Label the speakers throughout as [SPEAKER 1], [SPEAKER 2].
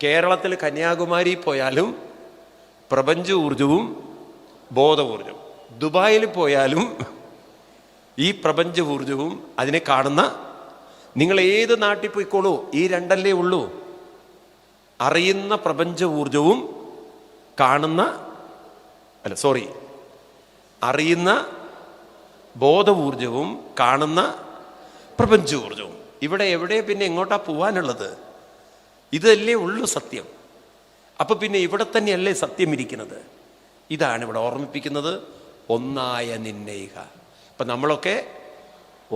[SPEAKER 1] കേരളത്തിൽ കന്യാകുമാരി പോയാലും പ്രപഞ്ച ഊർജവും ബോധ ഊർജവും, ദുബായിൽ പോയാലും ഈ പ്രപഞ്ച ഊർജവും അതിനെ കാണുന്ന, നിങ്ങൾ ഏത് നാട്ടിൽ പോയിക്കോളൂ, ഈ രണ്ടല്ലേ ഉള്ളൂ. അറിയുന്ന പ്രപഞ്ച ഊർജവും കാണുന്ന അറിയുന്ന ബോധ ഊർജവും കാണുന്ന പ്രപഞ്ച ഊർജവും. ഇവിടെ എവിടെ പിന്നെ എങ്ങോട്ടാ പോവാനുള്ളത്? ഇതല്ലേ ഉള്ളൂ സത്യം. അപ്പൊ പിന്നെ ഇവിടെ തന്നെയല്ലേ സത്യം ഇരിക്കുന്നത്? ഇതാണ് ഇവിടെ ഓർമ്മിപ്പിക്കുന്നത്, ഒന്നായ നിന്നയിക. ഇപ്പൊ നമ്മളൊക്കെ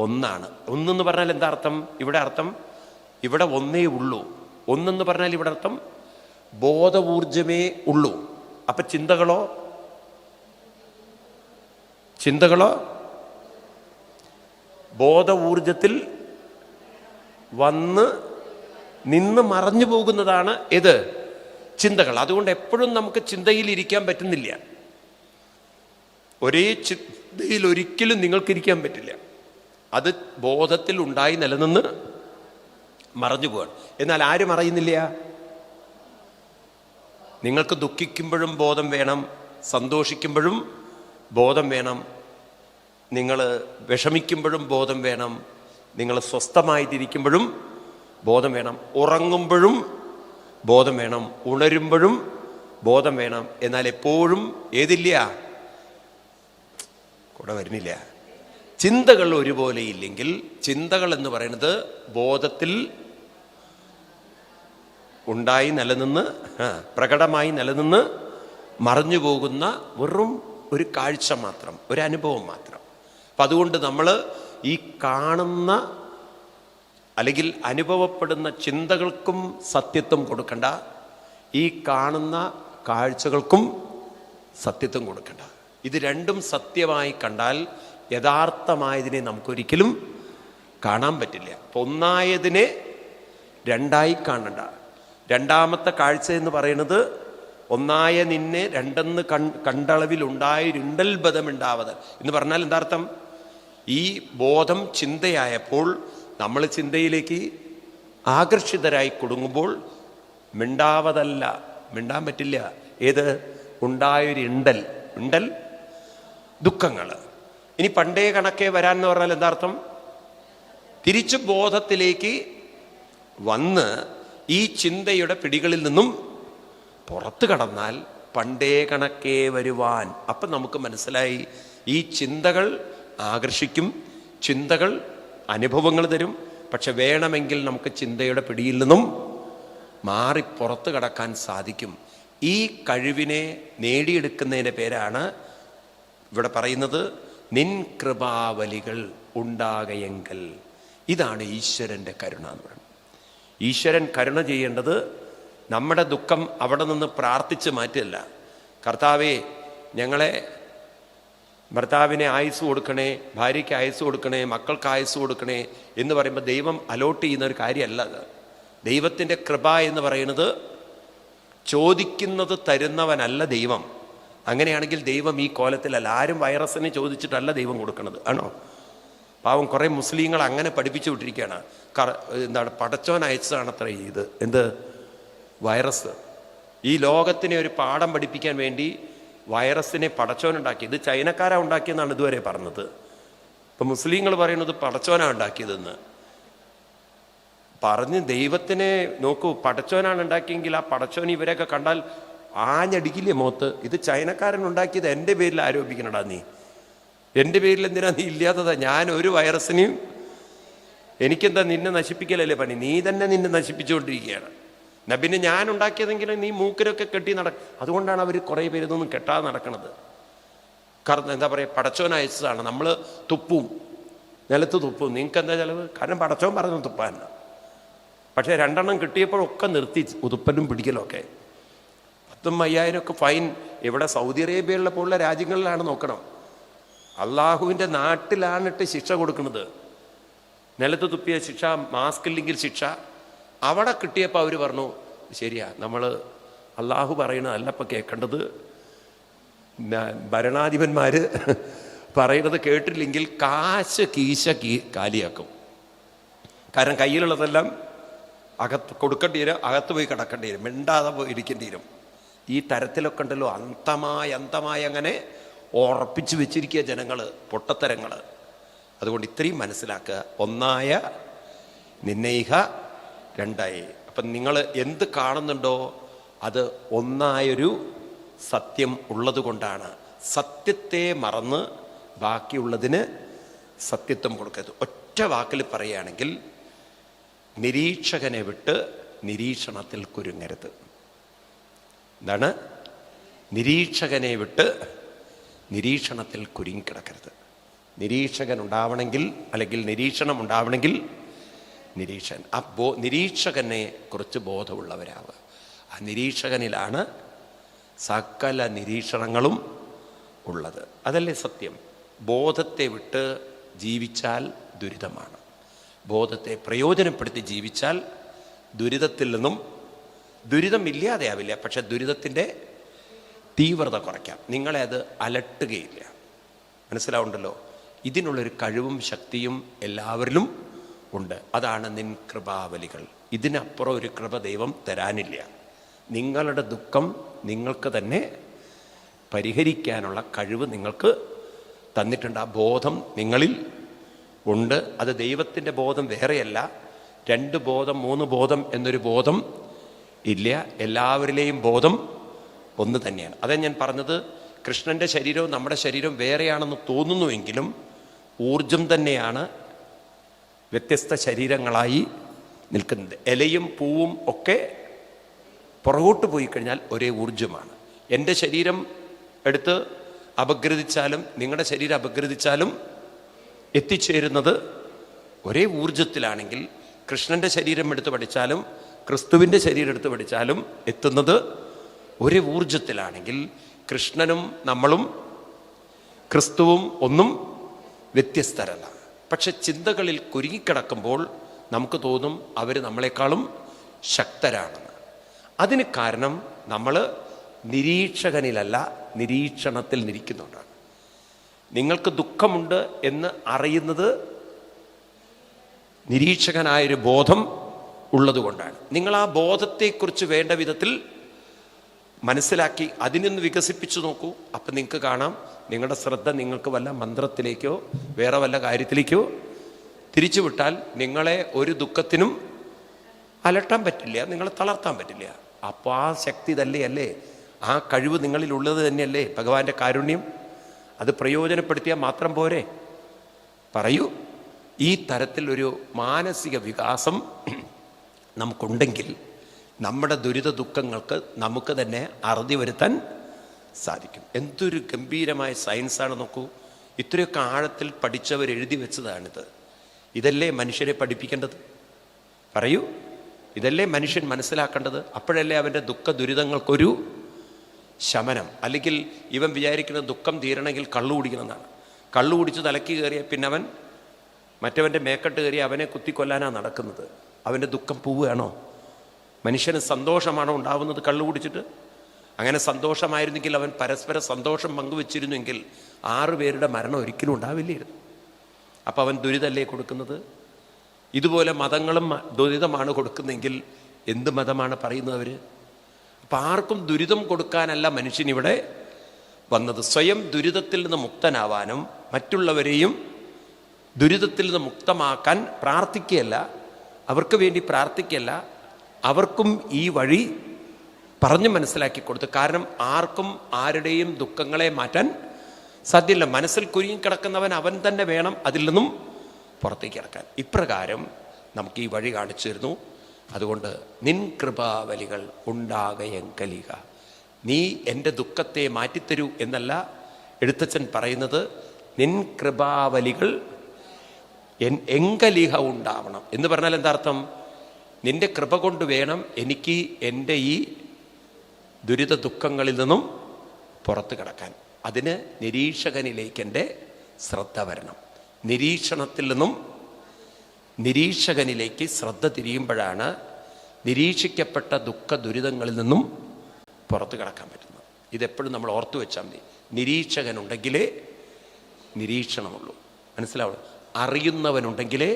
[SPEAKER 1] ഒന്നാണ്. ഒന്നെന്ന് പറഞ്ഞാൽ എന്താ അർത്ഥം? ഇവിടെ അർത്ഥം ഇവിടെ ഒന്നേ ഉള്ളൂ. ഒന്നെന്ന് പറഞ്ഞാൽ ഇവിടെ അർത്ഥം ബോധ ഊർജമേ ഉള്ളൂ. അപ്പൊ ചിന്തകളോ ബോധ ഊർജത്തിൽ വന്ന് നിന്ന് മറഞ്ഞു പോകുന്നതാണ് ഏത്? ചിന്തകൾ. അതുകൊണ്ട് എപ്പോഴും നമുക്ക് ചിന്തയിൽ ഇരിക്കാൻ പറ്റുന്നില്ല. ഒരേ ചിന്തയിൽ ഒരിക്കലും നിങ്ങൾക്കിരിക്കാൻ പറ്റില്ല. അത് ബോധത്തിൽ ഉണ്ടായി നിലനിന്ന് മറഞ്ഞു പോവാണ്. എന്നാൽ ആരും അറിയുന്നില്ല. നിങ്ങൾക്ക് ദുഃഖിക്കുമ്പോഴും ബോധം വേണം, സന്തോഷിക്കുമ്പോഴും ബോധം വേണം, നിങ്ങൾ വിഷമിക്കുമ്പോഴും ബോധം വേണം, നിങ്ങൾ സ്വസ്ഥമായിട്ടിരിക്കുമ്പോഴും ബോധം വേണം, ഉറങ്ങുമ്പോഴും ബോധം വേണം, ഉണരുമ്പോഴും ബോധം വേണം. എന്നാൽ എപ്പോഴും ഏതില്ല? കൂടെ വരുന്നില്ല. ചിന്തകൾ ഒരുപോലെ ഇല്ലെങ്കിൽ, ചിന്തകൾ എന്ന് പറയുന്നത് ബോധത്തിൽ ഉണ്ടായി നിലനിന്ന് പ്രകടമായി നിലനിന്ന് മറഞ്ഞു പോകുന്ന വെറും ഒരു കാഴ്ച മാത്രം, ഒരു അനുഭവം മാത്രം. അപ്പം അതുകൊണ്ട് നമ്മൾ ഈ കാണുന്ന അല്ലെങ്കിൽ അനുഭവപ്പെടുന്ന ചിന്തകൾക്കും സത്യത്വം കൊടുക്കണ്ട, ഈ കാണുന്ന കാഴ്ചകൾക്കും സത്യത്വം കൊടുക്കണ്ട. ഇത് രണ്ടും സത്യമായി കണ്ടാൽ യഥാർത്ഥമായതിനെ നമുക്കൊരിക്കലും കാണാൻ പറ്റില്ല. അപ്പം ഒന്നായതിനെ രണ്ടായി കാണണ്ട. രണ്ടാമത്തെ കാഴ്ച എന്ന് പറയുന്നത് ഒന്നായ നിന്നെ രണ്ടെന്ന് കണ്ടളവിലുണ്ടായൊരുണ്ടൽ ബധമുണ്ടാവത് എന്ന് പറഞ്ഞാൽ എന്താർത്ഥം? ഈ ബോധം ചിന്തയായപ്പോൾ നമ്മൾ ചിന്തയിലേക്ക് ആകർഷിതരായി കൊടുങ്ങുമ്പോൾ മിണ്ടാവതല്ല, മിണ്ടാൻ പറ്റില്ല. ഏത്? ഉണ്ടായൊരു ഉണ്ടൽ ദുഃഖങ്ങൾ. ഇനി പണ്ടേ കണക്കെ വരാൻ എന്ന് പറഞ്ഞാൽ എന്താർത്ഥം? തിരിച്ചു ബോധത്തിലേക്ക് വന്ന് ഈ ചിന്തയുടെ പിടികളിൽ നിന്നും പുറത്തു കടന്നാൽ പണ്ടേ കണക്കേ വരുവാൻ. അപ്പം നമുക്ക് മനസ്സിലായി, ഈ ചിന്തകൾ ആകർഷിക്കും, ചിന്തകൾ അനുഭവങ്ങൾ തരും. പക്ഷെ വേണമെങ്കിൽ നമുക്ക് ചിന്തയുടെ പിടിയിൽ നിന്നും മാറി പുറത്തു കടക്കാൻ സാധിക്കും. ഈ കഴിവിനെ നേടിയെടുക്കുന്നതിൻ്റെ പേരാണ് ഇവിടെ പറയുന്നത് നിൻ കൃപാവലികൾ ഉണ്ടാകയെങ്കിൽ. ഇതാണ് ഈശ്വരൻ്റെ കരുണ എന്ന് പറയുന്നത്. ഈശ്വരൻ കരുണ ചെയ്യേണ്ടത് നമ്മുടെ ദുഃഖം അവിടെ നിന്ന് പ്രാർത്ഥിച്ച് മാറ്റില്ല. കർത്താവേ, ഞങ്ങളെ ഭർത്താവിനെ ആയുസ് കൊടുക്കണേ, ഭാര്യയ്ക്ക് ആയുസ് കൊടുക്കണേ, മക്കൾക്ക് ആയുസ് കൊടുക്കണേ എന്ന് പറയുമ്പോൾ ദൈവം അലോട്ട് ചെയ്യുന്ന ഒരു കാര്യമല്ല അത്. ദൈവത്തിൻ്റെ കൃപ എന്ന് പറയുന്നത് ചോദിക്കുന്നത് തരുന്നവനല്ല ദൈവം. അങ്ങനെയാണെങ്കിൽ ദൈവം ഈ കോലത്തിലല്ല. ആരും വൈറസിനെ ചോദിച്ചിട്ടല്ല ദൈവം കൊടുക്കുന്നത്, ആണോ? പാവം കുറേ മുസ്ലിങ്ങൾ അങ്ങനെ പഠിപ്പിച്ചു വിട്ടിരിക്കുകയാണ്. എന്താണ്, പടച്ചോൻ അയച്ചതാണ് അത്ര ഇത് എന്ത് വൈറസ്. ഈ ലോകത്തിനെ ഒരു പാഠം പഠിപ്പിക്കാൻ വേണ്ടി വൈറസിനെ പടച്ചോനുണ്ടാക്കി. ഇത് ചൈനക്കാരാ ഉണ്ടാക്കിയെന്നാണ് ഇതുവരെ പറഞ്ഞത്. ഇപ്പം മുസ്ലിങ്ങൾ പറയുന്നത് പടച്ചോനാ ഉണ്ടാക്കിയതെന്ന് പറഞ്ഞ് ദൈവത്തിനെ നോക്കൂ. പടച്ചോനാണ് ഉണ്ടാക്കിയെങ്കിൽ ആ പടച്ചോൻ ഇവരെയൊക്കെ കണ്ടാൽ ആഞ്ഞടിക്കില്ലേ മുഖത്ത്? ഇത് ചൈനക്കാരൻ ഉണ്ടാക്കിയത് എൻ്റെ പേരിൽ ആരോപിക്കണടാ നീ. എൻ്റെ പേരിൽ എന്തിനാ നീ ഇല്ലാത്തതാ? ഞാൻ ഒരു വൈറസിനെയും, എനിക്കെന്താ നിന്നെ നശിപ്പിക്കലല്ലേ പണി? നീ തന്നെ നിന്നെ നശിപ്പിച്ചുകൊണ്ടിരിക്കുകയാണ്. എന്നാ പിന്നെ ഞാൻ ഉണ്ടാക്കിയതെങ്കിലും നീ മൂക്കിലൊക്കെ കെട്ടി അതുകൊണ്ടാണ് അവർ കുറേ പേര് ഇതൊന്നും കെട്ടാതെ നടക്കണത്. കാരണം എന്താ പറയുക, പടച്ചോൻ അയച്ചതാണ്. നമ്മൾ തുപ്പും, നിലത്ത് തുപ്പും. നിങ്ങൾക്ക് എന്താ ചിലവ്? കാരണം പടച്ചോൻ പറഞ്ഞു തുപ്പാനല്ല. പക്ഷേ 2 എണ്ണം കിട്ടിയപ്പോഴൊക്കെ നിർത്തി ഉതുപ്പലും പിടിക്കലും ഒക്കെ. 10,000 ഒക്കെ ഫൈൻ. ഇവിടെ സൗദി അറേബ്യയുള്ള പോലുള്ള രാജ്യങ്ങളിലാണ് നോക്കണം. അള്ളാഹുവിൻ്റെ നാട്ടിലാണിട്ട് ശിക്ഷ കൊടുക്കുന്നത്. നിലത്ത് തുപ്പിയ ശിക്ഷ, മാസ്ക് ഇല്ലെങ്കിൽ ശിക്ഷ. അവിടെ കിട്ടിയപ്പോൾ അവർ പറഞ്ഞു ശരിയാ, നമ്മൾ അള്ളാഹു പറയണതല്ല ഇപ്പം കേൾക്കേണ്ടത്, ഭരണാധിപന്മാർ പറയുന്നത് കേട്ടില്ലെങ്കിൽ കാശ് കാലിയാക്കും. കാരണം കയ്യിലുള്ളതെല്ലാം അകത്ത് കൊടുക്കേണ്ടി വരും, അകത്ത് പോയി കിടക്കേണ്ടി വരും, മിണ്ടാതെ പോയി ഇരിക്കേണ്ടി വരും. ഈ തരത്തിലൊക്കെ ഉണ്ടല്ലോ അന്തമായി അങ്ങനെ ഉറപ്പിച്ചു വെച്ചിരിക്കുക ജനങ്ങൾ, പൊട്ടത്തരങ്ങൾ. അതുകൊണ്ട് ഇത്രയും മനസ്സിലാക്കുക. ഒന്നായ നിന്നയിഹ രണ്ടായി. അപ്പം നിങ്ങൾ എന്ത് കാണുന്നുണ്ടോ അത് ഒന്നായൊരു സത്യം ഉള്ളത് കൊണ്ടാണ്. സത്യത്തെ മറന്ന് ബാക്കിയുള്ളതിന് സത്യത്വം കൊടുക്കരുത്. ഒറ്റ വാക്കിൽ പറയുകയാണെങ്കിൽ നിരീക്ഷകനെ വിട്ട് നിരീക്ഷണത്തിൽ കുരുങ്ങരുത്. എന്താണ്? നിരീക്ഷകനെ വിട്ട് നിരീക്ഷണത്തിൽ കുരുങ്ങിക്കിടക്കരുത്. നിരീക്ഷകൻ ഉണ്ടാവണമെങ്കിൽ, അല്ലെങ്കിൽ നിരീക്ഷണം ഉണ്ടാവണമെങ്കിൽ നിരീക്ഷകൻ നിരീക്ഷകനെ കുറിച്ച് ബോധമുള്ളവരാവുക. ആ നിരീക്ഷകനിലാണ് സകല നിരീക്ഷണങ്ങളും ഉള്ളത്. അതല്ലേ സത്യം. ബോധത്തെ വിട്ട് ജീവിച്ചാൽ ദുരിതമാണ്. ബോധത്തെ പ്രയോജനപ്പെടുത്തി ജീവിച്ചാൽ ദുരിതത്തിൽ നിന്നും ദുരിതം ഇല്ലാതെയാവില്ല, പക്ഷെ ദുരിതത്തിൻ്റെ തീവ്രത കുറയ്ക്കാം. നിങ്ങളെ അത് അലട്ടുകയില്ല. മനസ്സിലാവുണ്ടല്ലോ? ഇതിനുള്ളൊരു കഴിവും ശക്തിയും എല്ലാവരിലും ഉണ്ട്. അതാണ് നിൻ കൃപാവലികൾ. ഇതിനപ്പുറം ഒരു കൃപ ദൈവം തരാനില്ല. നിങ്ങളുടെ ദുഃഖം നിങ്ങൾക്ക് തന്നെ പരിഹരിക്കാനുള്ള കഴിവ് നിങ്ങൾക്ക് തന്നിട്ടുണ്ട്. ആ ബോധം നിങ്ങളിൽ ഉണ്ട്. അത് ദൈവത്തിൻ്റെ ബോധം വേറെയല്ല. 2 ബോധം 3 ബോധം എന്നൊരു ബോധം ഇല്ല. എല്ലാവരിലെയും ബോധം ഒന്ന് തന്നെയാണ്. അതേ ഞാൻ പറഞ്ഞത്. കൃഷ്ണൻ്റെ ശരീരവും നമ്മുടെ ശരീരവും വേറെയാണെന്ന് തോന്നുന്നുവെങ്കിലും ഊർജം തന്നെയാണ് വ്യത്യസ്ത ശരീരങ്ങളായി നിൽക്കുന്നത്. ഇലയും പൂവും ഒക്കെ പുറകോട്ട് പോയി കഴിഞ്ഞാൽ ഒരേ ഊർജമാണ്. എൻ്റെ ശരീരം എടുത്ത് അപഗ്രഥിച്ചാലും നിങ്ങളുടെ ശരീരം അപഗ്രഥിച്ചാലും എത്തിച്ചേരുന്നത് ഒരേ ഊർജത്തിലാണെങ്കിൽ, കൃഷ്ണൻ്റെ ശരീരം എടുത്ത് പഠിച്ചാലും ക്രിസ്തുവിൻ്റെ ശരീരം എടുത്ത് പഠിച്ചാലും എത്തുന്നത് ഒരേ ഊർജത്തിലാണെങ്കിൽ, കൃഷ്ണനും നമ്മളും ക്രിസ്തുവും ഒന്നും വ്യത്യസ്തരല്ല. പക്ഷെ ചിന്തകളിൽ കുരുങ്ങിക്കിടക്കുമ്പോൾ നമുക്ക് തോന്നും അവർ നമ്മളെക്കാളും ശക്തരാണെന്ന്. അതിന് കാരണം നമ്മൾ നിരീക്ഷകനിലല്ല, നിരീക്ഷണത്തിൽ നിൽക്കുന്നുണ്ടാണ്. നിങ്ങൾക്ക് ദുഃഖമുണ്ട് എന്ന് അറിയുന്നത് നിരീക്ഷകനായൊരു ബോധം ഉള്ളതുകൊണ്ടാണ്. നിങ്ങൾ ആ ബോധത്തെക്കുറിച്ച് വേണ്ട വിധത്തിൽ മനസ്സിലാക്കി അതിനൊന്ന് വികസിപ്പിച്ചു നോക്കൂ. അപ്പം നിങ്ങൾക്ക് കാണാം നിങ്ങളുടെ ശ്രദ്ധ നിങ്ങൾക്ക് വല്ല മന്ത്രത്തിലേക്കോ വേറെ വല്ല കാര്യത്തിലേക്കോ തിരിച്ചുവിട്ടാൽ നിങ്ങളെ ഒരു ദുഃഖത്തിനും അലട്ടാൻ പറ്റില്ല, നിങ്ങളെ തളർത്താൻ പറ്റില്ല. അപ്പോൾ ആ ശക്തി തന്നെയല്ലേ, ആ കഴിവ് നിങ്ങളിലുള്ളത് തന്നെയല്ലേ ഭഗവാന്റെ കാരുണ്യം. അത് പ്രയോജനപ്പെടുത്തിയാൽ മാത്രം പോരെ. പറയൂ. ഈ തരത്തിലൊരു മാനസിക വികാസം നമുക്കുണ്ടെങ്കിൽ നമ്മുടെ ദുരിത ദുഃഖങ്ങൾക്ക് നമുക്ക് തന്നെ അറുതി വരുത്താൻ സാധിക്കും. എന്തൊരു ഗംഭീരമായ സയൻസാണ് നോക്കൂ. ഇത്രയൊക്കെ ആഴത്തിൽ പഠിച്ചവർ എഴുതി വെച്ചതാണിത്. ഇതല്ലേ മനുഷ്യരെ പഠിപ്പിക്കേണ്ടത്? പറയൂ. ഇതല്ലേ മനുഷ്യൻ മനസ്സിലാക്കേണ്ടത്? അപ്പോഴല്ലേ അവൻ്റെ ദുഃഖ ദുരിതങ്ങൾക്കൊരു ശമനം. അല്ലെങ്കിൽ ഇവൻ വിചാരിക്കുന്ന ദുഃഖം തീരണമെങ്കിൽ കള്ളു കുടിക്കണമെന്നാണ്. കള്ളു കുടിച്ച് തലയ്ക്ക് കയറിയ പിന്നെ അവൻ മറ്റവൻ്റെ മേക്കെട്ട് കയറി അവനെ കുത്തിക്കൊല്ലാനാണ് നടക്കുന്നത്. അവൻ്റെ ദുഃഖം പോവുകയാണോ? മനുഷ്യന് സന്തോഷമാണോ ഉണ്ടാവുന്നത് കള്ളു കുടിച്ചിട്ട്? അങ്ങനെ സന്തോഷമായിരുന്നെങ്കിൽ അവൻ പരസ്പര സന്തോഷം പങ്കുവെച്ചിരുന്നെങ്കിൽ 6 പേരുടെ മരണം ഒരിക്കലും ഉണ്ടാവില്ലായിരുന്നു. അപ്പം അവൻ ദുരിതമല്ലേ കൊടുക്കുന്നത്? ഇതുപോലെ മതങ്ങളും ദുരിതമാണ് കൊടുക്കുന്നതെങ്കിൽ എന്ത് മതമാണ് പറയുന്നത് അവർ? അപ്പം ആർക്കും ദുരിതം കൊടുക്കാനല്ല മനുഷ്യൻ ഇവിടെ വന്നത്. സ്വയം ദുരിതത്തിൽ നിന്ന് മുക്തനാവാനും മറ്റുള്ളവരെയും ദുരിതത്തിൽ നിന്ന് മുക്തമാക്കാൻ പ്രാർത്ഥിക്കുകയല്ല, അവർക്ക് വേണ്ടി പ്രാർത്ഥിക്കുകയല്ല, അവർക്കും ഈ വഴി പറഞ്ഞ് മനസ്സിലാക്കി കൊടുത്തു. കാരണം ആർക്കും ആരുടെയും ദുഃഖങ്ങളെ മാറ്റാൻ സാധ്യമല്ല. മനസ്സിൽ കുരുങ്ങിക്കിടക്കുന്നവൻ അവൻ തന്നെ വേണം അതിൽ നിന്നും പുറത്തേക്ക് ഇറക്കാൻ. ഇപ്രകാരം നമുക്ക് ഈ വഴി കാണിച്ചു തരുന്നു. അതുകൊണ്ട് നിൻ കൃപാവലികൾ ഉണ്ടാകയെങ്കലിക. നീ എൻ്റെ ദുഃഖത്തെ മാറ്റിത്തരൂ എന്നല്ല എഴുത്തച്ഛൻ പറയുന്നത്. നിൻ കൃപാവലികൾ എങ്കലിഹ ഉണ്ടാവണം എന്ന് പറഞ്ഞാൽ എന്താ അർത്ഥം? നിന്റെ കൃപ കൊണ്ട് വേണം എനിക്ക് എൻ്റെ ഈ ദുരിത ദുഃഖങ്ങളിൽ നിന്നും പുറത്ത് കിടക്കാൻ. അതിന് നിരീക്ഷകനിലേക്ക് എൻ്റെ ശ്രദ്ധ വരണം. നിരീക്ഷണത്തിൽ നിന്നും നിരീക്ഷകനിലേക്ക് ശ്രദ്ധ തിരിയുമ്പോഴാണ് നിരീക്ഷിക്കപ്പെട്ട ദുഃഖ ദുരിതങ്ങളിൽ നിന്നും പുറത്ത് കിടക്കാൻ പറ്റുന്നത്. ഇതെപ്പോഴും നമ്മൾ ഓർത്തു വെച്ചാൽ മതി. നിരീക്ഷകനുണ്ടെങ്കിലേ നിരീക്ഷണമുള്ളൂ. മനസ്സിലാവുള്ളൂ. അറിയുന്നവനുണ്ടെങ്കിലേ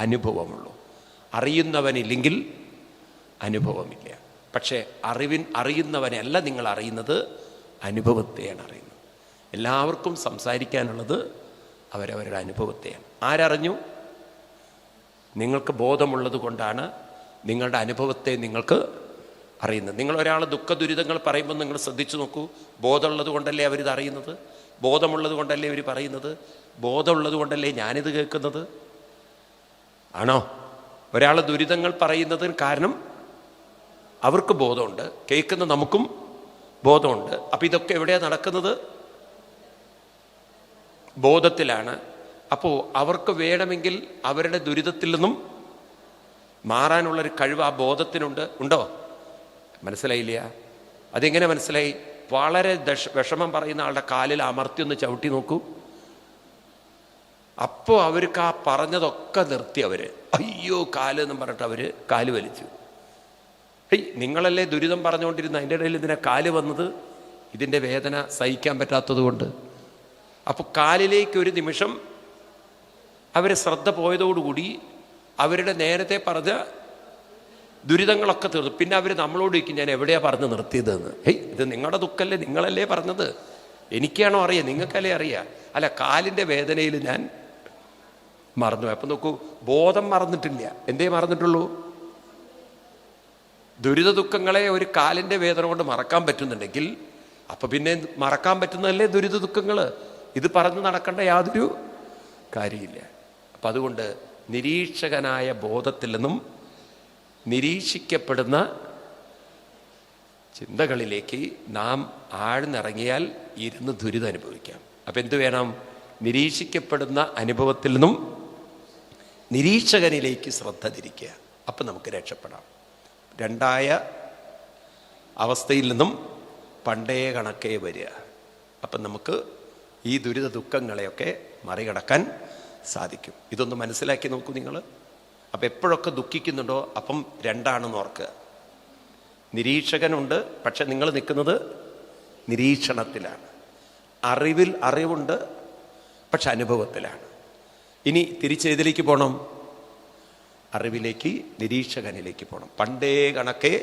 [SPEAKER 1] അനുഭവമുള്ളൂ. അറിയുന്നവനില്ലെങ്കിൽ അനുഭവമില്ല. പക്ഷേ അറിയുന്നവനല്ല നിങ്ങൾ അറിയുന്നത്, അനുഭവത്തെയാണ് അറിയുന്നത്. എല്ലാവർക്കും സംസാരിക്കാനുള്ളത് അവരവരുടെ അനുഭവത്തെയാണ്. ആരറിഞ്ഞു? നിങ്ങൾക്ക് ബോധമുള്ളത് കൊണ്ടാണ് നിങ്ങളുടെ അനുഭവത്തെ നിങ്ങൾക്ക് അറിയുന്നത്. നിങ്ങൾ ഒരാൾ ദുഃഖ ദുരിതങ്ങൾ പറയുമ്പോൾ നിങ്ങൾ ശ്രദ്ധിച്ചു നോക്കൂ. ബോധമുള്ളത് കൊണ്ടല്ലേ അവരിത് അറിയുന്നത്? ബോധമുള്ളത് കൊണ്ടല്ലേ ഇവർ പറയുന്നത്? ബോധമുള്ളത് കൊണ്ടല്ലേ ഞാനിത് കേൾക്കുന്നത്? ആണോ? ഒരാൾ ദുരിതങ്ങൾ പറയുന്നതിന് കാരണം അവർക്ക് ബോധമുണ്ട്, കേൾക്കുന്ന നമുക്കും ബോധമുണ്ട്. അപ്പം ഇതൊക്കെ എവിടെയാണ് നടക്കുന്നത്? ബോധത്തിലാണ്. അപ്പോൾ അവർക്ക് വേണമെങ്കിൽ അവരുടെ ദുരിതത്തിൽ നിന്നും മാറാനുള്ളൊരു കഴിവ് ആ ബോധത്തിനുണ്ട്. ഉണ്ടോ? മനസ്സിലായില്ല? അതെങ്ങനെ മനസ്സിലായി? വളരെ വിഷമം പറയുന്ന ആളുടെ കാലിൽ അമർത്തി ഒന്ന് ചവിട്ടി നോക്കൂ. അപ്പോൾ അവർക്ക് ആ പറഞ്ഞതൊക്കെ നിർത്തി അവര് അയ്യോ കാല് എന്നും പറഞ്ഞിട്ട് അവര് കാല് വലിച്ചു. നിങ്ങളല്ലേ ദുരിതം പറഞ്ഞുകൊണ്ടിരുന്ന, അതിൻ്റെ ഇടയിൽ ഇതിനെ കാല് വന്നത്? ഇതിൻ്റെ വേദന സഹിക്കാൻ പറ്റാത്തത് കൊണ്ട്. അപ്പോൾ കാലിലേക്ക് ഒരു നിമിഷം അവർ ശ്രദ്ധ പോയതോടുകൂടി അവരുടെ നേരത്തെ പറഞ്ഞ ദുരിതങ്ങളൊക്കെ തീർന്നു. പിന്നെ അവർ നമ്മളോട് ചോദിക്കും ഞാൻ എവിടെയാണ് പറഞ്ഞ് നിർത്തിയതെന്ന്. ഇത് നിങ്ങളുടെ ദുഃഖമല്ലേ, നിങ്ങളല്ലേ പറഞ്ഞത്, എനിക്കാണോ അറിയാം? നിങ്ങൾക്കല്ലേ അറിയാം? അല്ല, കാലിൻ്റെ വേദനയിൽ ഞാൻ മറന്നു. അപ്പം നോക്കൂ, ബോധം മറന്നിട്ടില്ല. എന്തേ മറന്നിട്ടുള്ളൂ? ദുരിത ദുഃഖങ്ങളെ ഒരു കാലിൻ്റെ വേദന കൊണ്ട് മറക്കാൻ പറ്റുന്നുണ്ടെങ്കിൽ അപ്പം പിന്നെ മറക്കാൻ പറ്റുന്നതല്ലേ ദുരിത ദുഃഖങ്ങൾ? ഇത് പറഞ്ഞ് നടക്കേണ്ട യാതൊരു കാര്യമില്ല. അപ്പം അതുകൊണ്ട് നിരീക്ഷകനായ ബോധത്തിൽ നിന്നും നിരീക്ഷിക്കപ്പെടുന്ന ചിന്തകളിലേക്ക് നാം ആഴ്ന്നിറങ്ങിയാൽ ഇരുന്ന് ദുരിതം അനുഭവിക്കാം. അപ്പം എന്തു വേണം? നിരീക്ഷിക്കപ്പെടുന്ന അനുഭവത്തിൽ നിന്നും നിരീക്ഷകനിലേക്ക് ശ്രദ്ധ തിരിക്കുക. അപ്പം നമുക്ക് രക്ഷപ്പെടാം. രണ്ടായ അവസ്ഥയിൽ നിന്നും പണ്ടേ കണക്കേ വരിക. അപ്പം നമുക്ക് ഈ ദുരിത ദുഃഖങ്ങളെയൊക്കെ മറികടക്കാൻ സാധിക്കും. ഇതൊന്ന് മനസ്സിലാക്കി നോക്കൂ നിങ്ങൾ. അപ്പം എപ്പോഴൊക്കെ ദുഃഖിക്കുന്നുണ്ടോ അപ്പം രണ്ടാണെന്ന് ഓർക്കുക. നിരീക്ഷകനുണ്ട്, പക്ഷെ നിങ്ങൾ നിൽക്കുന്നത് നിരീക്ഷണത്തിലാണ്. അറിവുണ്ട്, പക്ഷെ അനുഭവത്തിലാണ്. ഇനി തിരിച്ചേതിലേക്ക് പോകണം? അറിവിലേക്ക്, നിരീക്ഷകനിലേക്ക് പോകണം. പണ്ടേ കണക്കെ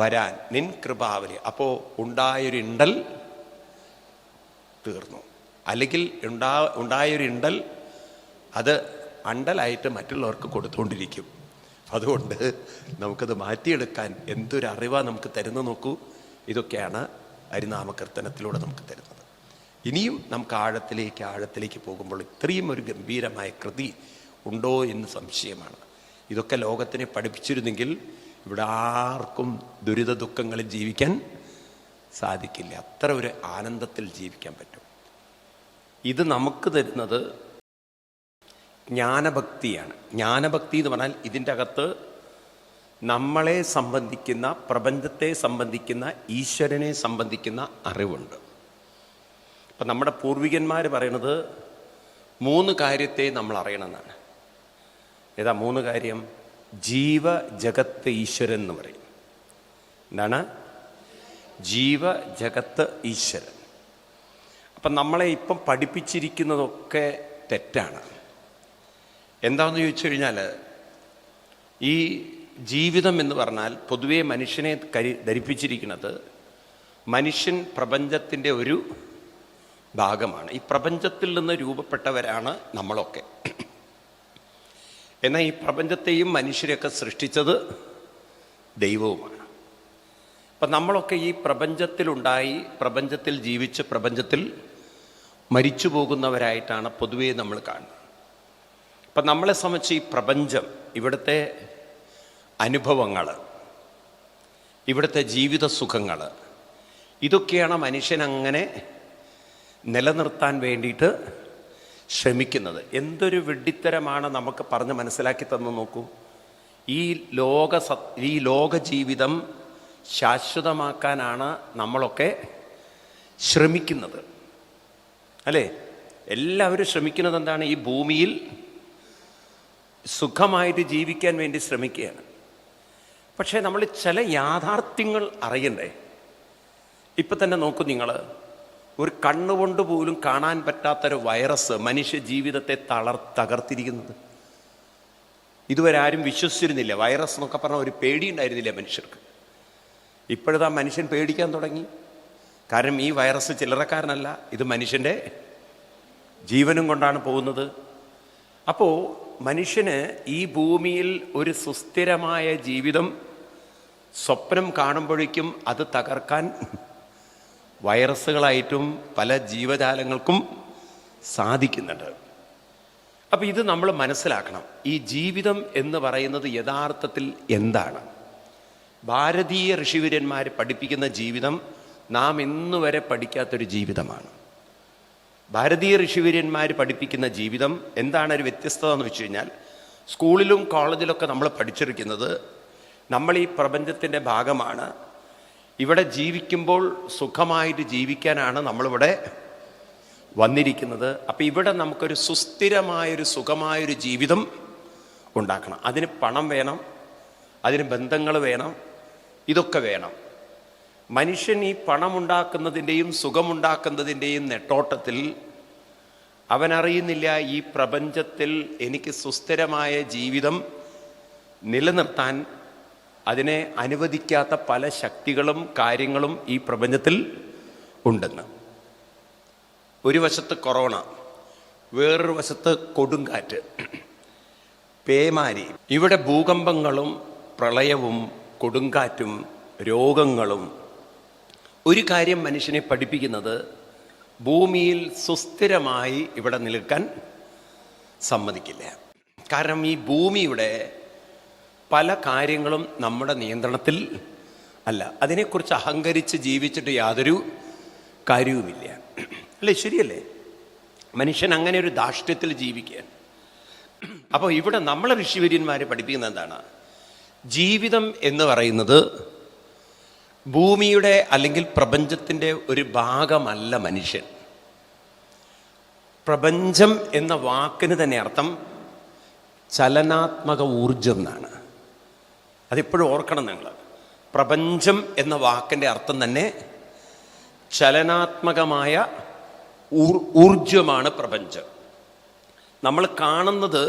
[SPEAKER 1] വരാൻ നിൻ കൃപാവലി. അപ്പോൾ ഉണ്ടായൊരിണ്ടൽ തീർന്നു. അല്ലെങ്കിൽ ഉണ്ടായൊരിണ്ടൽ അത് അണ്ടലായിട്ട് മറ്റുള്ളവർക്ക് കൊടുത്തുകൊണ്ടിരിക്കും. അതുകൊണ്ട് നമുക്കത് മാറ്റിയെടുക്കാൻ എന്തൊരു അറിവാണ് നമുക്ക് തരുന്ന നോക്കൂ. ഇതൊക്കെയാണ് ഹരിനാമകീർത്തനത്തിലൂടെ നമുക്ക് തരുന്നത്. ഇനിയും നമുക്ക് ആഴത്തിലേക്ക് പോകുമ്പോൾ ഇത്രയും ഒരു ഗംഭീരമായ കൃതി ഉണ്ടോ എന്ന് സംശയമാണ്. ഇതൊക്കെ ലോകത്തിനെ പഠിപ്പിച്ചിരുന്നെങ്കിൽ ഇവിടെ ആർക്കും ദുരിത ദുഃഖങ്ങളിൽ ജീവിക്കാൻ സാധിക്കില്ല. അത്ര ഒരു ആനന്ദത്തിൽ ജീവിക്കാൻ പറ്റും. ഇത് നമുക്ക് തരുന്നത് ജ്ഞാനഭക്തിയാണ്. ജ്ഞാനഭക്തി എന്ന് പറഞ്ഞാൽ ഇതിൻ്റെ അകത്ത് നമ്മളെ സംബന്ധിക്കുന്ന, പ്രപഞ്ചത്തെ സംബന്ധിക്കുന്ന, ഈശ്വരനെ സംബന്ധിക്കുന്ന അറിവുണ്ട്. അപ്പം നമ്മുടെ പൂർവികന്മാർ പറയുന്നത് 3 കാര്യത്തെ നമ്മൾ അറിയണമെന്നാണ്. ഏതാ 3 കാര്യം? ജീവ, ജഗത്ത്, ഈശ്വരൻ എന്ന് പറയും. എന്താണ്? ജീവ, ജഗത്ത്, ഈശ്വരൻ. അപ്പം നമ്മളെ ഇപ്പം പഠിപ്പിച്ചിരിക്കുന്നതൊക്കെ തെറ്റാണ്. എന്താണെന്ന് ചോദിച്ചു കഴിഞ്ഞാൽ, ഈ ജീവിതം എന്ന് പറഞ്ഞാൽ പൊതുവേ മനുഷ്യനെ ധരിപ്പിച്ചിരിക്കുന്നത് മനുഷ്യൻ പ്രപഞ്ചത്തിൻ്റെ ഒരു ഭാഗമാണ്. ഈ പ്രപഞ്ചത്തിൽ നിന്ന് രൂപപ്പെട്ടവരാണ് നമ്മളൊക്കെ. എന്നാൽ ഈ പ്രപഞ്ചത്തെയും മനുഷ്യരെയൊക്കെ സൃഷ്ടിച്ചത് ദൈവവുമാണ്. അപ്പം നമ്മളൊക്കെ ഈ പ്രപഞ്ചത്തിലുണ്ടായി, പ്രപഞ്ചത്തിൽ ജീവിച്ച്, പ്രപഞ്ചത്തിൽ മരിച്ചു പോകുന്നവരായിട്ടാണ് പൊതുവേ നമ്മൾ കാണുന്നത്. അപ്പം നമ്മളെ സംബന്ധിച്ച് ഈ പ്രപഞ്ചം, ഇവിടുത്തെ അനുഭവങ്ങൾ, ഇവിടുത്തെ ജീവിത സുഖങ്ങൾ, ഇതൊക്കെയാണ് മനുഷ്യനങ്ങനെ നിലനിർത്താൻ വേണ്ടിയിട്ട് ശ്രമിക്കുന്നത്. എന്തൊരു വിഡ്ഢിത്തരമാണ് നമുക്ക് പറഞ്ഞ് മനസ്സിലാക്കി തന്നു നോക്കൂ. ഈ ലോക ജീവിതം ശാശ്വതമാക്കാനാണ് നമ്മളൊക്കെ ശ്രമിക്കുന്നത്, അല്ലേ? എല്ലാവരും ശ്രമിക്കുന്നത് എന്താണ്? ഈ ഭൂമിയിൽ സുഖമായിട്ട് ജീവിക്കാൻ വേണ്ടി ശ്രമിക്കുകയാണ്. പക്ഷേ നമ്മൾ ചില യാഥാർത്ഥ്യങ്ങൾ അറിയണ്ടേ? ഇപ്പം തന്നെ നോക്കൂ നിങ്ങൾ, ഒരു കണ്ണുകൊണ്ട് പോലും കാണാൻ പറ്റാത്തൊരു വൈറസ് മനുഷ്യ ജീവിതത്തെ തകർത്തിരിക്കുന്നത്. ഇതുവരെ ആരും വിശ്വസിച്ചിരുന്നില്ല. വൈറസ് എന്നൊക്കെ പറഞ്ഞാൽ ഒരു പേടി ഉണ്ടായിരുന്നില്ല മനുഷ്യർക്ക്. ഇപ്പോഴതാ മനുഷ്യൻ പേടിക്കാൻ തുടങ്ങി. കാരണം ഈ വൈറസ് ചില്ലറക്കാരനല്ല, ഇത് മനുഷ്യൻ്റെ ജീവനും കൊണ്ടാണ് പോകുന്നത്. അപ്പോൾ മനുഷ്യന് ഈ ഭൂമിയിൽ ഒരു സുസ്ഥിരമായ ജീവിതം സ്വപ്നം കാണുമ്പോഴേക്കും അത് തകർക്കാൻ വൈറസുകളായിട്ടും പല ജീവജാലങ്ങൾക്കും സാധിക്കുന്നുണ്ട്. അപ്പം ഇത് നമ്മൾ മനസ്സിലാക്കണം. ഈ ജീവിതം എന്ന് പറയുന്നത് യഥാർത്ഥത്തിൽ എന്താണ്? ഭാരതീയ ഋഷിവര്യന്മാർ പഠിപ്പിക്കുന്ന ജീവിതം നാം ഇന്നുവരെ പഠിക്കാത്തൊരു ജീവിതമാണ്. ഭാരതീയ ഋഷിവര്യന്മാർ പഠിപ്പിക്കുന്ന ജീവിതം എന്താണ് ഒരു വ്യത്യസ്തത എന്ന് വെച്ച് കഴിഞ്ഞാൽ, സ്കൂളിലും കോളേജിലൊക്കെ നമ്മൾ പഠിച്ചിരിക്കുന്നത് നമ്മൾ ഈ പ്രപഞ്ചത്തിൻ്റെ ഭാഗമാണ്, ഇവിടെ ജീവിക്കുമ്പോൾ സുഖമായിട്ട് ജീവിക്കാനാണ് നമ്മളിവിടെ വന്നിരിക്കുന്നത്. അപ്പം ഇവിടെ നമുക്കൊരു സുസ്ഥിരമായൊരു സുഖമായൊരു ജീവിതം ഉണ്ടാക്കണം. അതിന് പണം വേണം, അതിന് ബന്ധങ്ങൾ വേണം, ഇതൊക്കെ വേണം. മനുഷ്യൻ ഈ പണമുണ്ടാക്കുന്നതിൻ്റെയും സുഖമുണ്ടാക്കുന്നതിൻ്റെയും നെട്ടോട്ടത്തിൽ അവനറിയുന്നില്ല ഈ പ്രപഞ്ചത്തിൽ എനിക്ക് സുസ്ഥിരമായ ജീവിതം നിലനിർത്താൻ അതിനെ അനുവദിക്കാത്ത പല ശക്തികളും കാര്യങ്ങളും ഈ പ്രപഞ്ചത്തിൽ ഉണ്ടെന്ന്. ഒരു വശത്ത് കൊറോണ, വേറൊരു വശത്ത് കൊടുങ്കാറ്റ്, പേമാരി, ഇവിടെ ഭൂകമ്പങ്ങളും പ്രളയവും കൊടുങ്കാറ്റും രോഗങ്ങളും. ഒരു കാര്യം മനുഷ്യനെ പഠിപ്പിക്കുന്നത്, ഭൂമിയിൽ സുസ്ഥിരമായി ഇവിടെ നിൽക്കാൻ സമ്മതിക്കില്ല. കാരണം ഈ ഭൂമിയുടെ പല കാര്യങ്ങളും നമ്മുടെ നിയന്ത്രണത്തിൽ അല്ല. അതിനെക്കുറിച്ച് അഹങ്കരിച്ച് ജീവിച്ചിട്ട് യാതൊരു കാര്യവുമില്ല. അല്ലേ? ശരിയല്ലേ? മനുഷ്യൻ അങ്ങനെ ഒരു ധാർഷ്ട്യത്തിൽ ജീവിക്കാൻ. അപ്പോൾ ഇവിടെ നമ്മളെ ഋഷിവര്യന്മാർ പഠിപ്പിക്കുന്നത് എന്താണ്? ജീവിതം എന്ന് പറയുന്നത് ഭൂമിയുടെ അല്ലെങ്കിൽ പ്രപഞ്ചത്തിൻ്റെ ഒരു ഭാഗമല്ല മനുഷ്യൻ. പ്രപഞ്ചം എന്ന വാക്കിന് തന്നെ അർത്ഥം ചലനാത്മക ഊർജം എന്നാണ്. അതെപ്പോഴും ഓർക്കണം നിങ്ങൾ. പ്രപഞ്ചം എന്ന വാക്കിൻ്റെ അർത്ഥം തന്നെ ചലനാത്മകമായ ഊർജമാണ് പ്രപഞ്ചം. നമ്മൾ കാണുന്നത്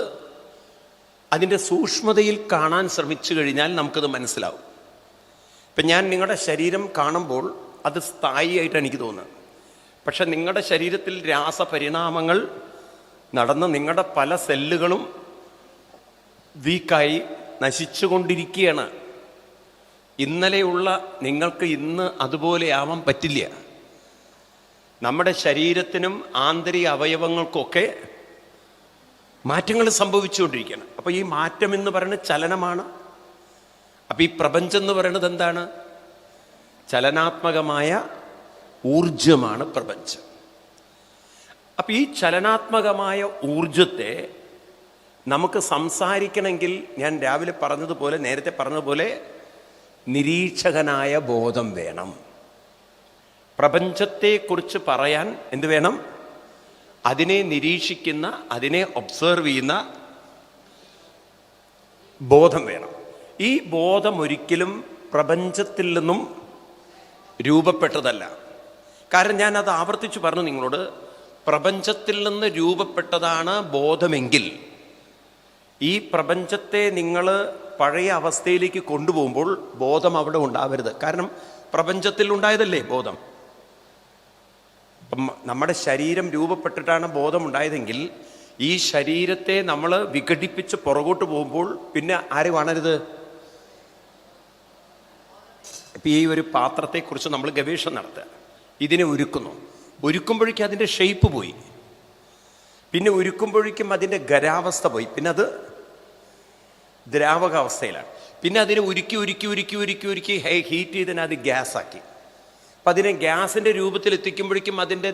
[SPEAKER 1] അതിൻ്റെ സൂക്ഷ്മതയിൽ കാണാൻ ശ്രമിച്ചു കഴിഞ്ഞാൽ നമുക്കത് മനസ്സിലാവും. ഇപ്പം ഞാൻ നിങ്ങളുടെ ശരീരം കാണുമ്പോൾ അത് സ്ഥായിയായിട്ട് എനിക്ക് തോന്നുന്നത്. പക്ഷെ നിങ്ങളുടെ ശരീരത്തിൽ രാസപരിണാമങ്ങൾ നടന്ന് നിങ്ങളുടെ പല സെല്ലുകളും വീക്കായി നശിച്ചുകൊണ്ടിരിക്കുകയാണ്. ഇന്നലെയുള്ള നിങ്ങൾക്ക് ഇന്ന് അതുപോലെ ആവാൻ പറ്റില്ല. നമ്മുടെ ശരീരത്തിനും ആന്തരിക അവയവങ്ങൾക്കൊക്കെ മാറ്റങ്ങൾ സംഭവിച്ചുകൊണ്ടിരിക്കുകയാണ്. അപ്പോൾ ഈ മാറ്റം എന്ന് പറയുന്നത് ചലനമാണ്. അപ്പം ഈ പ്രപഞ്ചം എന്ന് പറയുന്നത് എന്താണ്? ചലനാത്മകമായ ഊർജമാണ് പ്രപഞ്ചം. അപ്പം ഈ ചലനാത്മകമായ ഊർജത്തെ നമുക്ക് സംസാരിക്കണമെങ്കിൽ ഞാൻ രാവിലെ പറഞ്ഞതുപോലെ, നേരത്തെ പറഞ്ഞതുപോലെ നിരീക്ഷകനായ ബോധം വേണം. പ്രപഞ്ചത്തെക്കുറിച്ച് പറയാൻ എന്ത് വേണം? അതിനെ നിരീക്ഷിക്കുന്ന, അതിനെ ഒബ്സർവ് ചെയ്യുന്ന ബോധം വേണം. ഈ ബോധം ഒരിക്കലും പ്രപഞ്ചത്തിൽ നിന്നും രൂപപ്പെട്ടതല്ല. കാരണം ഞാൻ അത് ആവർത്തിച്ച് പറഞ്ഞു നിങ്ങളോട്, പ്രപഞ്ചത്തിൽ നിന്ന് രൂപപ്പെട്ടതാണ് ബോധമെങ്കിൽ ഈ പ്രപഞ്ചത്തെ നിങ്ങൾ പഴയ അവസ്ഥയിലേക്ക് കൊണ്ടുപോകുമ്പോൾ ബോധം അവിടെ ഉണ്ടാവരുത്. കാരണം പ്രപഞ്ചത്തിൽ ഉണ്ടായതല്ലേ ബോധം. നമ്മുടെ ശരീരം രൂപപ്പെട്ടിട്ടാണ് ബോധം ഉണ്ടായതെങ്കിൽ ഈ ശരീരത്തെ നമ്മൾ വിഘടിപ്പിച്ച് പുറകോട്ട് പോകുമ്പോൾ പിന്നെ ആര് കാണരുത്? ഇപ്പം ഈ ഒരു പാത്രത്തെക്കുറിച്ച് നമ്മൾ ഗവേഷണം നടത്തുക, ഇതിനെ ഒരുക്കുമ്പോഴേക്കും അതിൻ്റെ ഷേപ്പ് പോയി, പിന്നെ ഒരുക്കുമ്പോഴേക്കും അതിൻ്റെ ഖരാവസ്ഥ പോയി, പിന്നെ അത് ദ്രാവകാവസ്ഥയിലാണ്. പിന്നെ അതിനെ ഉരുക്കി ഹീറ്റ് ചെയ്തതിനെ അത് ഗ്യാസാക്കി. അപ്പം അതിനെ ഗ്യാസിൻ്റെ രൂപത്തിൽ എത്തിക്കുമ്പോഴേക്കും അതിൻ്റെ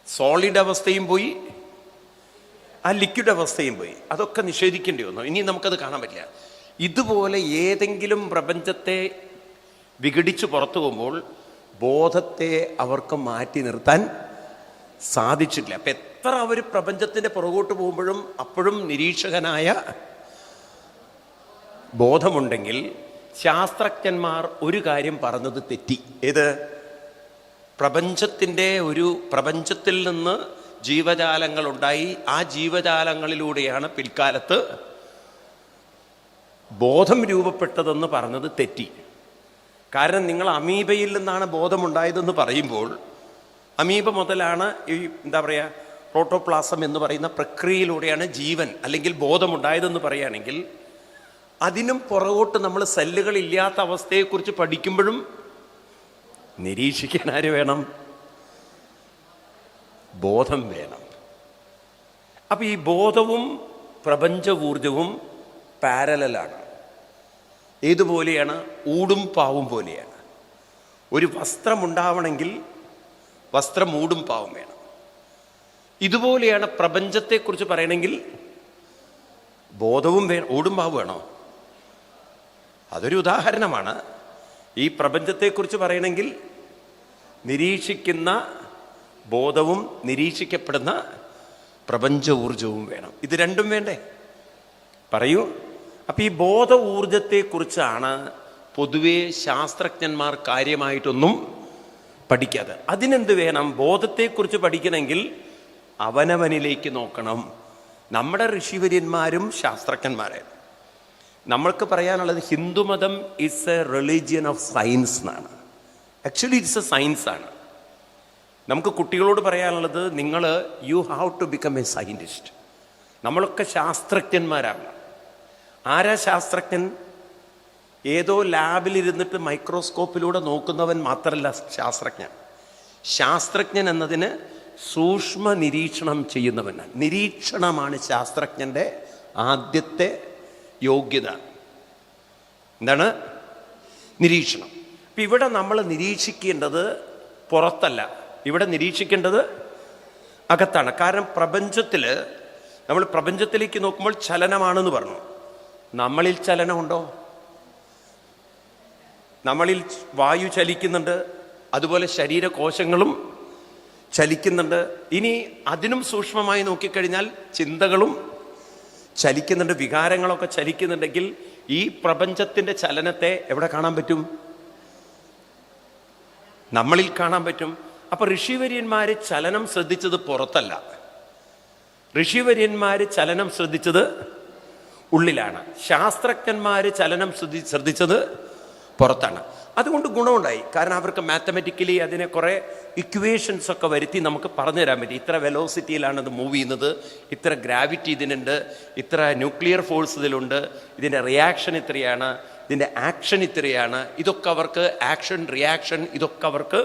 [SPEAKER 1] സോളിഡ് അവസ്ഥയും പോയി, ആ ലിക്വിഡ് അവസ്ഥയും പോയി. അതൊക്കെ നിഷേധിക്കേണ്ടി വന്നു. ഇനി നമുക്കത് കാണാൻ പറ്റില്ല. ഇതുപോലെ ഏതെങ്കിലും പ്രപഞ്ചത്തെ വിഘടിച്ച് പുറത്തു പോകുമ്പോൾ ബോധത്തെ അവർക്ക് മാറ്റി നിർത്താൻ സാധിച്ചിട്ടില്ല. അപ്പം എത്ര അവർ പ്രപഞ്ചത്തിൻ്റെ പുറകോട്ട് പോകുമ്പോഴും അപ്പോഴും നിരീക്ഷകനായ ബോധമുണ്ടെങ്കിൽ ശാസ്ത്രജ്ഞന്മാർ ഒരു കാര്യം പറഞ്ഞത് തെറ്റി. ഏത്? പ്രപഞ്ചത്തിൽ നിന്ന് ജീവജാലങ്ങൾ ഉണ്ടായി, ആ ജീവജാലങ്ങളിലൂടെയാണ് പിൽക്കാലത്ത് ബോധം രൂപപ്പെട്ടതെന്ന് പറഞ്ഞത് തെറ്റി. കാരണം നിങ്ങൾ അമീബയിൽ നിന്നാണ് ബോധമുണ്ടായതെന്ന് പറയുമ്പോൾ അമീബ മുതലാണ് ഈ എന്താ പറയുക പ്രോട്ടോപ്ലാസം എന്ന് പറയുന്ന പ്രക്രിയയിലൂടെയാണ് ജീവൻ അല്ലെങ്കിൽ ബോധമുണ്ടായതെന്ന് പറയുകയാണെങ്കിൽ അതിനും പുറകോട്ട് നമ്മൾ സെല്ലുകൾ ഇല്ലാത്ത അവസ്ഥയെക്കുറിച്ച് പഠിക്കുമ്പോഴും നിരീക്ഷിക്കാൻ ആര് വേണം? ബോധം വേണം. അപ്പം ഈ ബോധവും പ്രപഞ്ച ഊർജവും പാരലലാണ്. ഏതുപോലെയാണ്? ഊടും പാവും പോലെയാണ്. ഒരു വസ്ത്രമുണ്ടാവണമെങ്കിൽ വസ്ത്രം ഊടും പാവും വേണം. ഇതുപോലെയാണ് പ്രപഞ്ചത്തെക്കുറിച്ച് പറയണമെങ്കിൽ ബോധവും വേണം, ഊടും പാവും വേണോ? അതൊരു ഉദാഹരണമാണ്. ഈ പ്രപഞ്ചത്തെക്കുറിച്ച് പറയണമെങ്കിൽ നിരീക്ഷിക്കുന്ന ബോധവും നിരീക്ഷിക്കപ്പെടുന്ന പ്രപഞ്ച ഊർജവും വേണം. ഇത് രണ്ടും വേണ്ടേ? പറയൂ. അപ്പം ഈ ബോധ ഊർജത്തെക്കുറിച്ചാണ് പൊതുവെ ശാസ്ത്രജ്ഞന്മാർ കാര്യമായിട്ടൊന്നും പഠിക്കാതെ. അതിനെന്ത് വേണം? ബോധത്തെക്കുറിച്ച് പഠിക്കണമെങ്കിൽ അവനവനിലേക്ക് നോക്കണം. നമ്മുടെ ഋഷിവര്യന്മാരും ശാസ്ത്രജ്ഞന്മാരായിരുന്നു. നമ്മൾക്ക് പറയാനുള്ളത് ഹിന്ദുമതം is a religion of science എന്നാണ്. ആക്ച്വലി ഇറ്റ്സ് എ സയൻസ് ആണ്. നമുക്ക് കുട്ടികളോട് പറയാനുള്ളത് നിങ്ങൾ you have to become a scientist. നമ്മളൊക്കെ ശാസ്ത്രജ്ഞന്മാരാണ്. ആരാ ശാസ്ത്രജ്ഞൻ? ഏതോ ലാബിലിരുന്നിട്ട് മൈക്രോസ്കോപ്പിലൂടെ നോക്കുന്നവൻ മാത്രമല്ല ശാസ്ത്രജ്ഞൻ. ശാസ്ത്രജ്ഞൻ എന്നതിന് സൂക്ഷ്മ നിരീക്ഷണം ചെയ്യുന്നവനാണ്. നിരീക്ഷണമാണ് ശാസ്ത്രജ്ഞൻ്റെ ആദ്യത്തെ യോഗ്യത. എന്താണ്? നിരീക്ഷണം. അപ്പം ഇവിടെ നമ്മൾ നിരീക്ഷിക്കേണ്ടത് പുറത്തല്ല, ഇവിടെ നിരീക്ഷിക്കേണ്ടത് അകത്താണ്. കാരണം പ്രപഞ്ചത്തിൽ നമ്മൾ പ്രപഞ്ചത്തിലേക്ക് നോക്കുമ്പോൾ ചലനമാണെന്ന് പറഞ്ഞു. നമ്മളിൽ ചലനമുണ്ടോ? നമ്മളിൽ വായു ചലിക്കുന്നുണ്ട്, അതുപോലെ ശരീരകോശങ്ങളും ചലിക്കുന്നുണ്ട്. ഇനി അതിനും സൂക്ഷ്മമായി നോക്കിക്കഴിഞ്ഞാൽ ചിന്തകളും ചലിക്കുന്നുണ്ട്, വികാരങ്ങളൊക്കെ ചലിക്കുന്നുണ്ടെങ്കിൽ ഈ പ്രപഞ്ചത്തിൻ്റെ ചലനത്തെ എവിടെ കാണാൻ പറ്റും? നമ്മളിൽ കാണാൻ പറ്റും. അപ്പൊ ഋഷിവര്യന്മാർ ചലനം ശ്രദ്ധിച്ചത് പുറത്തല്ല, ഋഷിവര്യന്മാർ ചലനം ശ്രദ്ധിച്ചത് ഉള്ളിലാണ്. ശാസ്ത്രജ്ഞന്മാർ ചലനം ശ്രദ്ധിച്ചത് പുറത്താണ്. അതുകൊണ്ട് ഗുണമുണ്ടായി. കാരണം അവർക്ക് മാത്തമെറ്റിക്കലി അതിനെ കുറേ ഇക്വേഷൻസ് ഒക്കെ വരുത്തി നമുക്ക് പറഞ്ഞു തരാൻ പറ്റി. ഇത്ര വെലോസിറ്റിയിലാണ് ഇത് മൂവ് ചെയ്യുന്നത്, ഇത്ര ഗ്രാവിറ്റി ഇതിനുണ്ട്, ഇത്ര ന്യൂക്ലിയർ ഫോഴ്സ് ഇതിലുണ്ട്, ഇതിൻ്റെ റിയാക്ഷൻ ഇത്രയാണ്, ഇതിൻ്റെ ആക്ഷൻ ഇത്രയാണ്. ഇതൊക്കെ അവർക്ക് ആക്ഷൻ റിയാക്ഷൻ ഇതൊക്കെ അവർക്ക്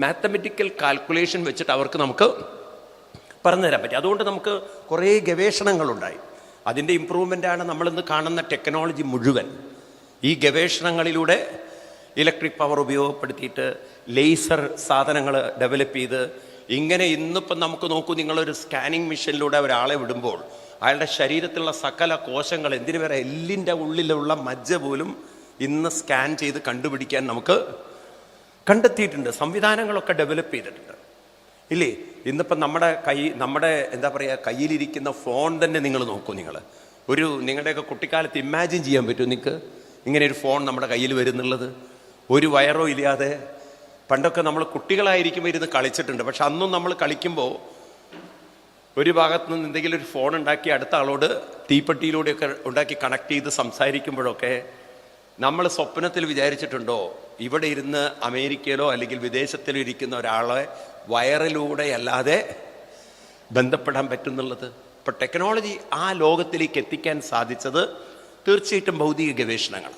[SPEAKER 1] മാത്തമെറ്റിക്കൽ കാൽക്കുലേഷൻ വെച്ചിട്ട് അവർക്ക് നമുക്ക് പറഞ്ഞു തരാൻ പറ്റി. അതുകൊണ്ട് നമുക്ക് കുറേ ഗവേഷണങ്ങളുണ്ടായി. അതിൻ്റെ ഇമ്പ്രൂവ്മെൻ്റാണ് നമ്മളിന്ന് കാണുന്ന ടെക്നോളജി മുഴുവൻ. ഈ ഗവേഷണങ്ങളിലൂടെ ഇലക്ട്രിക് പവർ ഉപയോഗപ്പെടുത്തിയിട്ട് ലേസർ സാധനങ്ങൾ ഡെവലപ്പ് ചെയ്ത് ഇങ്ങനെ ഇന്നിപ്പം നമുക്ക് നോക്കൂ, നിങ്ങളൊരു സ്കാനിങ് മെഷീനിലൂടെ ഒരാളെ വിടുമ്പോൾ അയാളുടെ ശരീരത്തിലുള്ള സകല കോശങ്ങൾ, എന്തിനു വരെ എല്ലിൻ്റെ ഉള്ളിലുള്ള മജ്ജ പോലും ഇന്ന് സ്കാൻ ചെയ്ത് കണ്ടുപിടിക്കാൻ നമുക്ക് കണ്ടെത്തിയിട്ടുണ്ട്. സംവിധാനങ്ങളൊക്കെ ഡെവലപ്പ് ചെയ്തിട്ടുണ്ട്, ഇല്ലേ? ഇന്നിപ്പം നമ്മുടെ എന്താ പറയുക, കയ്യിലിരിക്കുന്ന ഫോൺ തന്നെ നിങ്ങൾ നോക്കൂ. നിങ്ങളുടെയൊക്കെ കുട്ടിക്കാലത്ത് ഇമാജിൻ ചെയ്യാൻ പറ്റുമോ നിങ്ങൾക്ക് ഇങ്ങനെ ഒരു ഫോൺ നമ്മുടെ കയ്യിൽ വരുന്നുള്ളത്? ഒരു വയറോ ഇല്ലാതെ. പണ്ടൊക്കെ നമ്മൾ കുട്ടികളായിരിക്കുമ്പോൾ ഇരുന്ന് കളിച്ചിട്ടുണ്ട്. പക്ഷെ അന്നും നമ്മൾ കളിക്കുമ്പോൾ ഒരു ഭാഗത്ത് നിന്ന് എന്തെങ്കിലും ഒരു ഫോൺ ഉണ്ടാക്കി അടുത്ത ആളോട് തീപ്പെട്ടിയിലൂടെയൊക്കെ ഉണ്ടാക്കി കണക്ട് ചെയ്ത് സംസാരിക്കുമ്പോഴൊക്കെ നമ്മൾ സ്വപ്നത്തിൽ വിചാരിച്ചിട്ടുണ്ടോ ഇവിടെ ഇരുന്ന് അമേരിക്കയിലോ അല്ലെങ്കിൽ വിദേശത്തിലോ ഇരിക്കുന്ന ഒരാളെ വയറിലൂടെ അല്ലാതെ ബന്ധപ്പെടാൻ പറ്റുന്നുള്ളത്? ഇപ്പം ടെക്നോളജി ആ ലോകത്തിലേക്ക് എത്തിക്കാൻ സാധിച്ചത് തീർച്ചയായിട്ടും ഭൗതിക ഗവേഷണങ്ങൾ.